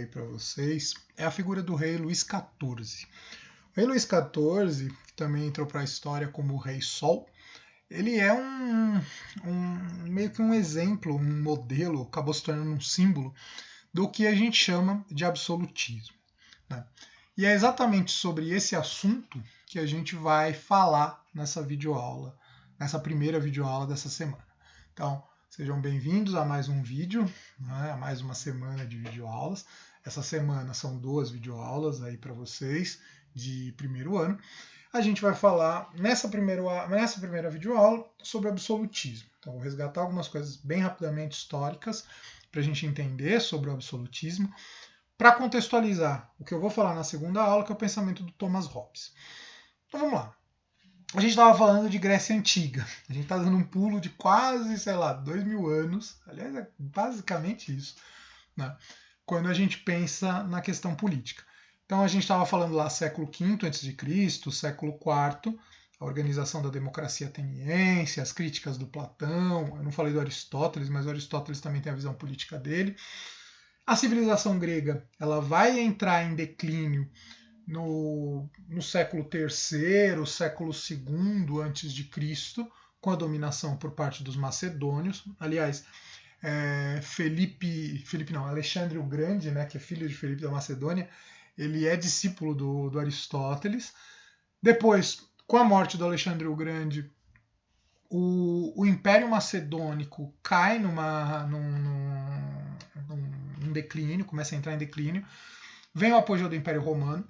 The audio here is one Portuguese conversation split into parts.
para vocês é a figura do rei Luís XIV. O rei Luís XIV, que também entrou para a história como o Rei Sol, ele é meio que um exemplo, um modelo, acabou se tornando um símbolo do que a gente chama de absolutismo, né? E é exatamente sobre esse assunto que a gente vai falar nessa videoaula, nessa primeira videoaula dessa semana. Então, sejam bem-vindos a mais um vídeo, né, a mais uma semana de videoaulas. Essa semana são 2 videoaulas aí para vocês de primeiro ano. A gente vai falar nessa primeira videoaula sobre absolutismo. Então, vou resgatar algumas coisas bem rapidamente históricas para a gente entender sobre o absolutismo, para contextualizar o que eu vou falar na segunda aula, que é o pensamento do Thomas Hobbes. Então vamos lá. A gente estava falando de Grécia Antiga. A gente está dando um pulo de quase, 2000 anos. Aliás, é basicamente isso, né? Quando a gente pensa na questão política. Então a gente estava falando lá século V a.C., século IV, a organização da democracia ateniense, as críticas do Platão. Eu não falei do Aristóteles, mas o Aristóteles também tem a visão política dele. A civilização grega, ela vai entrar em declínio no século III, século II a.C., com a dominação por parte dos macedônios. Aliás, Alexandre o Grande, né, que é filho de Felipe da Macedônia, ele é discípulo do Aristóteles. Depois, com a morte do Alexandre o Grande, o Império Macedônico cai num declínio, começa a entrar em declínio. Vem o apogeu do Império Romano,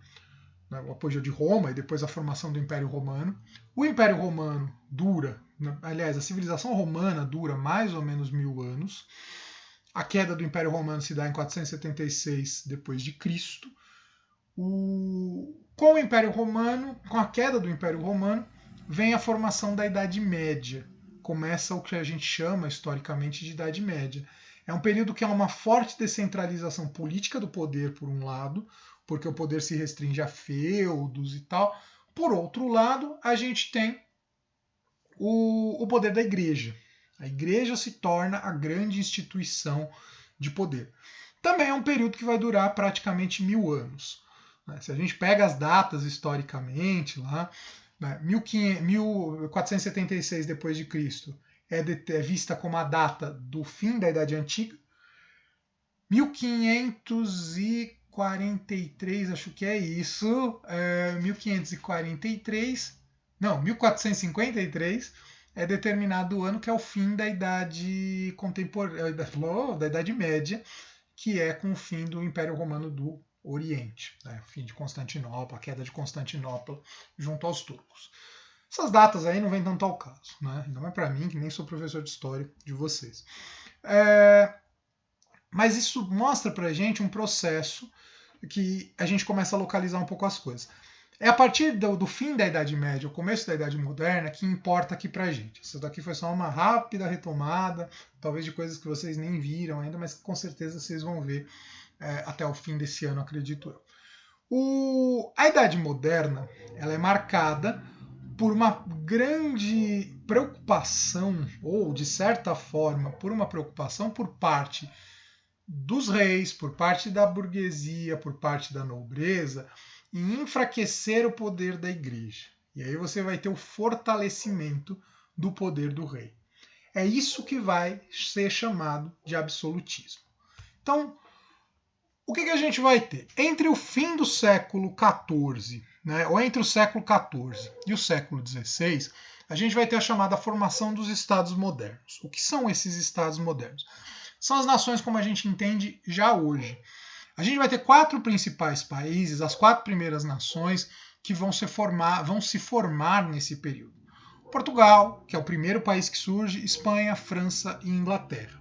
né, o apogeu de Roma e depois a formação do Império Romano. O Império Romano dura, aliás, a civilização romana dura mais ou menos 1000 anos. A queda do Império Romano se dá em 476 depois de Cristo. Com o Império Romano, com a queda do Império Romano, vem a formação da Idade Média. Começa o que a gente chama historicamente de Idade Média. É um período que há uma forte descentralização política do poder, por um lado, porque o poder se restringe a feudos e tal. Por outro lado, a gente tem o poder da igreja. A igreja se torna a grande instituição de poder. Também é um período que vai durar praticamente 1000 anos. Se a gente pega as datas historicamente, lá, 1476 depois de Cristo é vista como a data do fim da Idade Antiga. 1543, acho que é isso. 1453 é determinado o ano que é o fim da Idade Contemporânea, da Idade Média, que é com o fim do Império Romano do Oriente, né? Fim de Constantinopla, a queda de Constantinopla junto aos turcos. Essas datas aí não vêm tanto ao caso, né? Não é para mim, que nem sou professor de história de vocês. Mas isso mostra para a gente um processo que a gente começa a localizar um pouco as coisas. É a partir do fim da Idade Média, o começo da Idade Moderna, que importa aqui para a gente. Isso daqui foi só uma rápida retomada, talvez de coisas que vocês nem viram ainda, mas com certeza vocês vão ver até o fim desse ano, acredito eu. A Idade Moderna, ela é marcada por uma grande preocupação, ou de certa forma, por uma preocupação por parte dos reis, por parte da burguesia, por parte da nobreza, em enfraquecer o poder da igreja. E aí você vai ter o fortalecimento do poder do rei. É isso que vai ser chamado de absolutismo. Então, o que a gente vai ter? Entre o fim do século XIV, né, ou entre o século XIV e o século XVI, a gente vai ter a chamada formação dos Estados modernos. O que são esses Estados modernos? São as nações como a gente entende já hoje. A gente vai ter 4 principais países, as 4 primeiras nações que vão se formar nesse período. Portugal, que é o primeiro país que surge, Espanha, França e Inglaterra.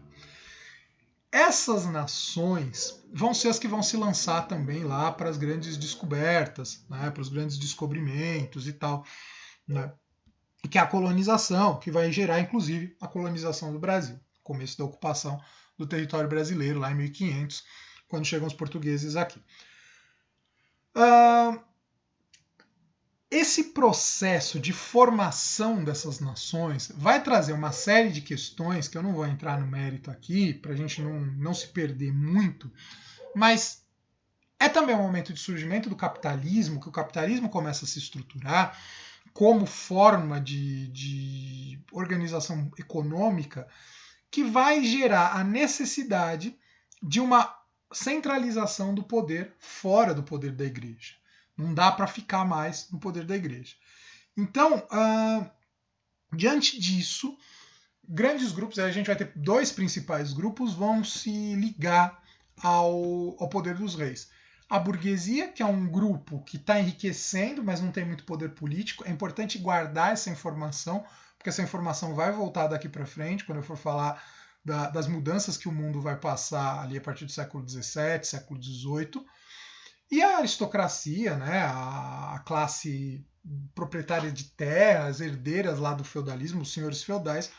Essas nações vão ser as que vão se lançar também lá para as grandes descobertas, né, para os grandes descobrimentos e tal, né, que é a colonização, que vai gerar inclusive a colonização do Brasil, começo da ocupação do território brasileiro lá em 1500, quando chegam os portugueses aqui. Esse processo de formação dessas nações vai trazer uma série de questões que eu não vou entrar no mérito aqui, para a gente não se perder muito, mas É também um momento de surgimento do capitalismo, que o capitalismo começa a se estruturar como forma de organização econômica que vai gerar a necessidade de uma centralização do poder fora do poder da igreja. Não dá para ficar mais no poder da igreja. Então, diante disso, grandes grupos, a gente vai ter dois principais grupos, vão se ligar ao poder dos reis. A burguesia, que é um grupo que está enriquecendo, mas não tem muito poder político. É importante guardar essa informação, porque essa informação vai voltar daqui para frente, quando eu for falar das mudanças que o mundo vai passar ali a partir do século XVII, século XVIII. E a aristocracia, né, a classe proprietária de terras, herdeiras lá do feudalismo, os senhores feudais,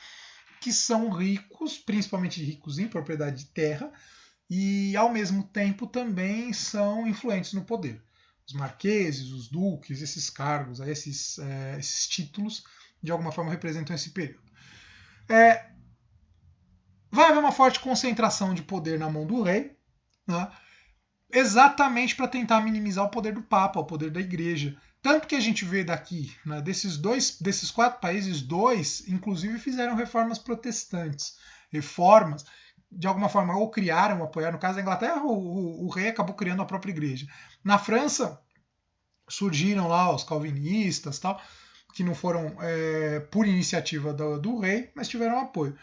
que são ricos, principalmente ricos em propriedade de terra, e ao mesmo tempo também são influentes no poder. Os marqueses, os duques, esses cargos, esses títulos, de alguma forma representam esse período. Vai haver uma forte concentração de poder na mão do rei, né, exatamente para tentar minimizar o poder do Papa, o poder da Igreja. Tanto que a gente vê daqui, né, desses 4 países, 2, inclusive, fizeram reformas protestantes. Reformas, de alguma forma, ou criaram, ou apoiaram. No caso da Inglaterra, o rei acabou criando a própria igreja. Na França, surgiram lá os calvinistas, tal, que não foram por iniciativa do rei, mas tiveram apoio.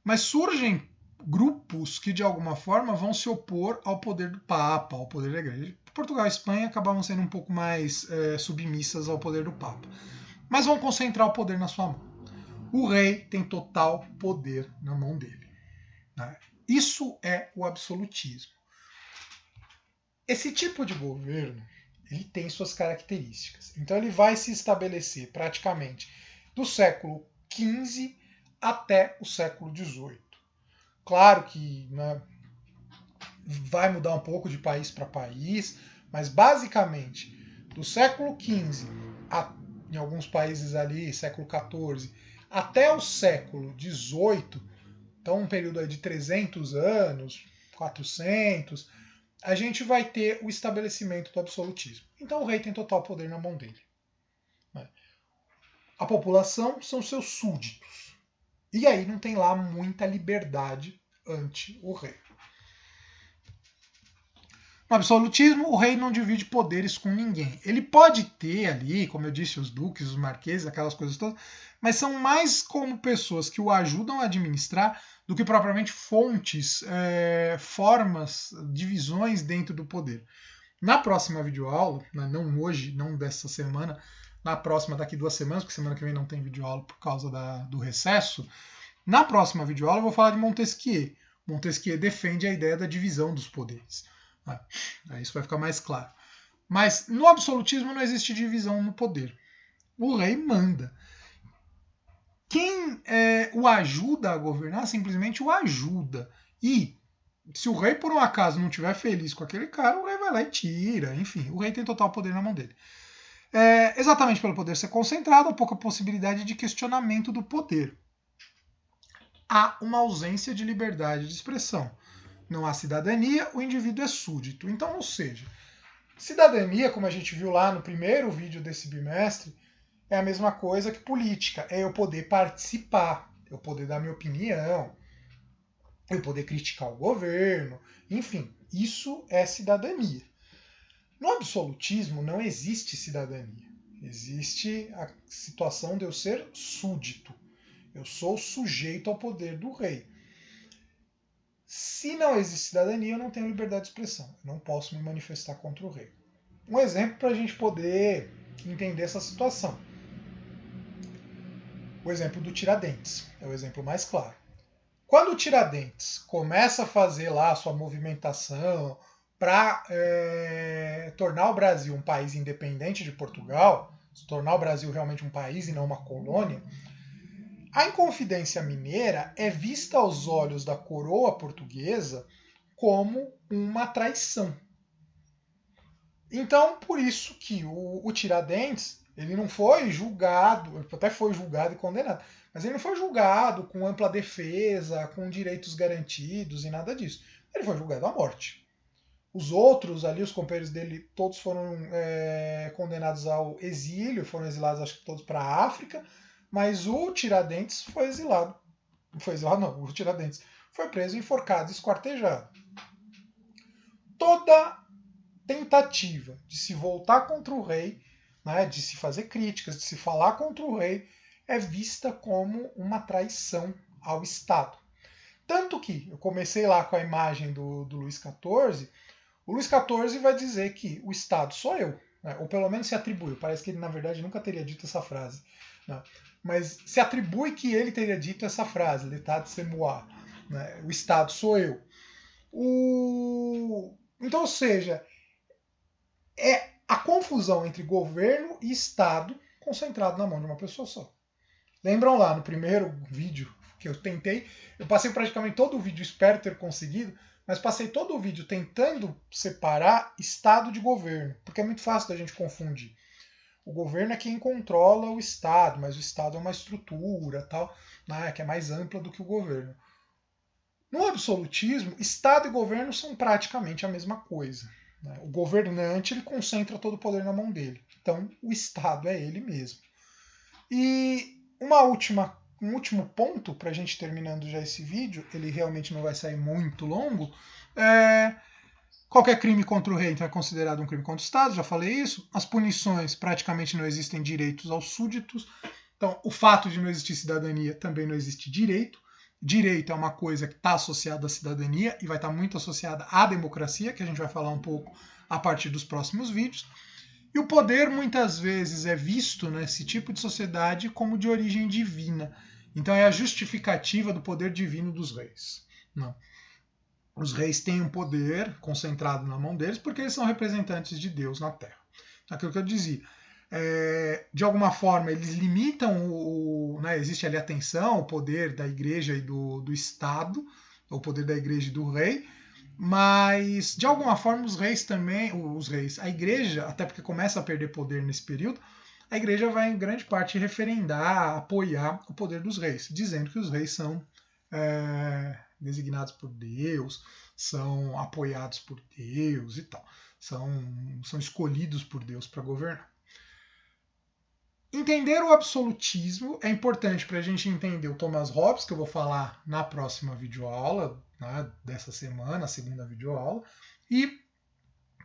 Mas surgem grupos que, de alguma forma, vão se opor ao poder do Papa, ao poder da igreja. Portugal e Espanha acabavam sendo um pouco mais submissas ao poder do Papa. Mas vão concentrar o poder na sua mão. O rei tem total poder na mão dele. Né? Isso é o absolutismo. Esse tipo de governo, ele tem suas características. Então ele vai se estabelecer praticamente do século XV até o século XVIII. Claro que, né, vai mudar um pouco de país para país, mas basicamente do século XV, em alguns países ali, século XIV, até o século XVIII, então um período aí de 300 anos, 400, a gente vai ter o estabelecimento do absolutismo. Então o rei tem total poder na mão dele. A população são seus súditos. E aí não tem lá muita liberdade ante o rei. No absolutismo, o rei não divide poderes com ninguém. Ele pode ter ali, como eu disse, os duques, os marqueses, aquelas coisas todas, mas são mais como pessoas que o ajudam a administrar do que propriamente fontes, formas, divisões dentro do poder. Na próxima videoaula, não hoje, não dessa semana, na próxima, daqui 2 semanas, porque semana que vem não tem videoaula por causa do recesso, na próxima videoaula eu vou falar de Montesquieu. Montesquieu defende a ideia da divisão dos poderes. Isso vai ficar mais claro. Mas no absolutismo não existe divisão no poder. O rei manda. Quem o ajuda a governar simplesmente o ajuda. E se o rei por um acaso não estiver feliz com aquele cara, o rei vai lá e tira. Enfim, o rei tem total poder na mão dele. Exatamente pelo poder ser concentrado, há pouca possibilidade de questionamento do poder. Há uma ausência de liberdade de expressão. Não há cidadania, o indivíduo é súdito. Então, ou seja, cidadania, como a gente viu lá no primeiro vídeo desse bimestre, é a mesma coisa que política. É eu poder participar, eu poder dar minha opinião, eu poder criticar o governo, enfim, isso é cidadania. No absolutismo não existe cidadania. Existe a situação de eu ser súdito. Eu sou sujeito ao poder do rei. Se não existe cidadania, eu não tenho liberdade de expressão. Eu não posso me manifestar contra o rei. Um exemplo para a gente poder entender essa situação. O exemplo do Tiradentes é o exemplo mais claro. Quando o Tiradentes começa a fazer lá a sua movimentação para tornar o Brasil um país independente de Portugal, tornar o Brasil realmente um país e não uma colônia, a Inconfidência Mineira é vista aos olhos da coroa portuguesa como uma traição. Então, por isso que o Tiradentes, ele não foi julgado, até foi julgado e condenado, mas ele não foi julgado com ampla defesa, com direitos garantidos e nada disso. Ele foi julgado à morte. Os outros ali, os companheiros dele, todos foram condenados ao exílio, foram exilados, acho que todos para a África, mas o Tiradentes foi exilado. Não foi exilado, não, o Tiradentes foi preso, enforcado, esquartejado. Toda tentativa de se voltar contra o rei, né, de se fazer críticas, de se falar contra o rei, é vista como uma traição ao Estado. Tanto que eu comecei lá com a imagem do Luís XIV. O Luís XIV vai dizer que o Estado sou eu, né? Ou pelo menos se atribuiu. Parece que ele, na verdade, nunca teria dito essa frase. Né? Mas se atribui que ele teria dito essa frase, l'état c'est moi, né? O Estado sou eu. Então, ou seja, é a confusão entre governo e Estado concentrado na mão de uma pessoa só. Lembram lá no primeiro vídeo que eu tentei? Eu passei praticamente todo o vídeo, espero ter conseguido, mas passei todo o vídeo tentando separar Estado de governo, porque é muito fácil da gente confundir. O governo é quem controla o Estado, mas o Estado é uma estrutura tal, né, que é mais ampla do que o governo. No absolutismo, Estado e governo são praticamente a mesma coisa. Né? O governante ele concentra todo o poder na mão dele. Então, o Estado é ele mesmo. E um último ponto, para a gente terminando já esse vídeo, ele realmente não vai sair muito longo, qualquer crime contra o rei então é considerado um crime contra o Estado, já falei isso. As punições, praticamente não existem direitos aos súditos. Então, o fato de não existir cidadania também não existe direito. Direito é uma coisa que está associada à cidadania e vai estar muito associada à democracia, que a gente vai falar um pouco a partir dos próximos vídeos. E o poder muitas vezes é visto nesse tipo de sociedade como de origem divina. Então é a justificativa do poder divino dos reis. Não. Os reis têm um poder concentrado na mão deles porque eles são representantes de Deus na Terra. Aquilo que eu dizia. De alguma forma eles limitam existe ali a tensão, o poder da igreja e do Estado, o poder da igreja e do rei, mas de alguma forma a igreja, até porque começa a perder poder nesse período, a igreja vai em grande parte referendar, apoiar o poder dos reis, dizendo que os reis são designados por Deus, são apoiados por Deus e tal, são escolhidos por Deus para governar. Entender o absolutismo é importante para a gente entender o Thomas Hobbes, que eu vou falar na próxima videoaula, né, dessa semana, a segunda videoaula, e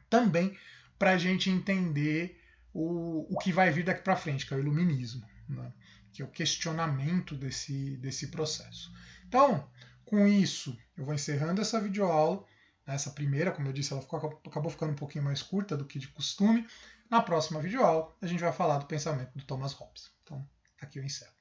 também para a gente entender o que vai vir daqui para frente, que é o iluminismo, né, que é o questionamento desse processo. Então, com isso, eu vou encerrando essa videoaula. Essa primeira, como eu disse, ela acabou ficando um pouquinho mais curta do que de costume. Na próxima videoaula, a gente vai falar do pensamento do Thomas Hobbes. Então, aqui eu encerro.